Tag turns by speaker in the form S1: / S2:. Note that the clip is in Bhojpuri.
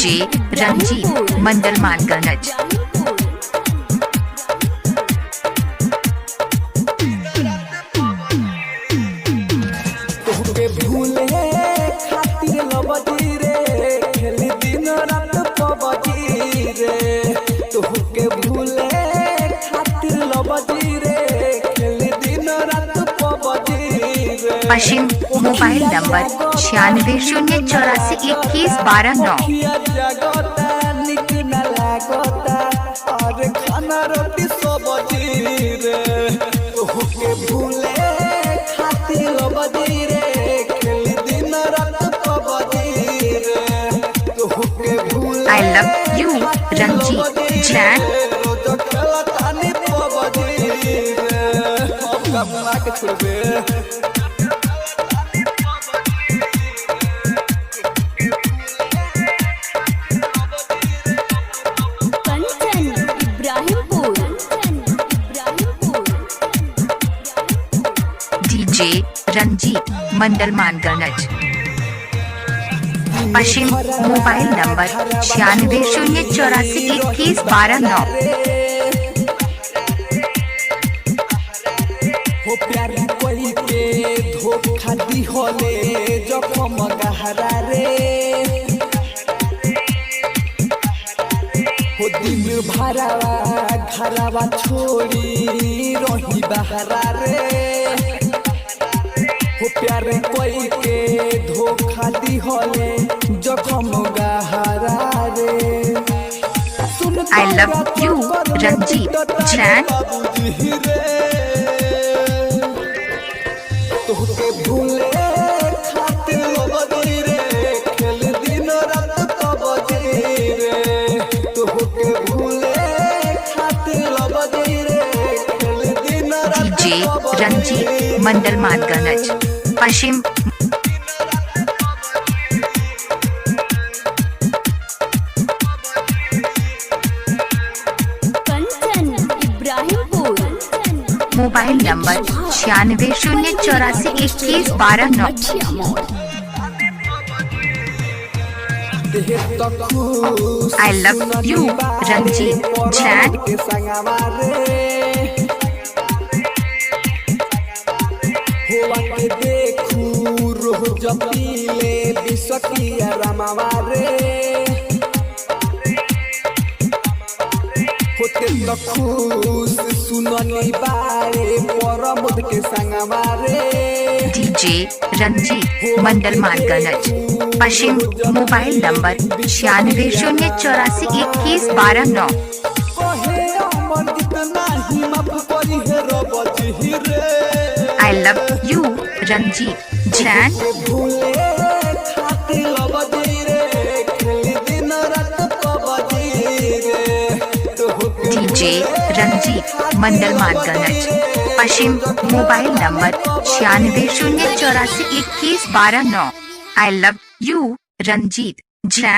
S1: डीजे रंजीत मंडल मानगंज।
S2: तोहके भूले खातिर लबजी रे खेली दिन रात पबजी रे। तोहके भूले खातिर लबजी रे खेली दिन रात पबजी रे।
S1: पश्चिम मोबाइल नंबर 96084112
S2: निक न लागता और खाना रोटी सब्जी रे। तोहके भूले खातिर लबजी रे खेली दिन रात पबजी रे। तोहके भूले
S1: I love you Ranjit Jain.
S2: रोज खेलतानी पबजी रे। अब कब के छोड़बे
S1: डीजे रंजीत मंडल मानगंज। पश्चिम मोबाइल नंबर 96084112
S2: हो प्यारी कोई के धोखा दी होले जखम गहरा रे। हो दिन भरावा घरावा छोड़ी रही बहरा रे। हो प्यारे कोई के धोखा दी होले जखम गहरा रे।
S1: I love you Ranjit Jain.
S2: तोहके भूले खातिर लबजी रे खेल दिन रात पबजी रे। तोहके भूले खातिर लबजी रे खेल दिन रात
S1: डीजे रंजीत मंडल मानगंज। पश्चिम mobile number 96084112 I love you Ranjit Jain.
S2: देखू रोज पीले बिसकिया रमावारे। होते तो खुश सुननी बारे परमद के संगवारे।
S1: डीजे रंजीत मंडल मानगंज। पश्चिम mobile number 96084112 I love you Ranjit Jain. DJ Ranjit Mandal Manganj. पश्चिम mobile number 96084112 I love you Ranjit Jain.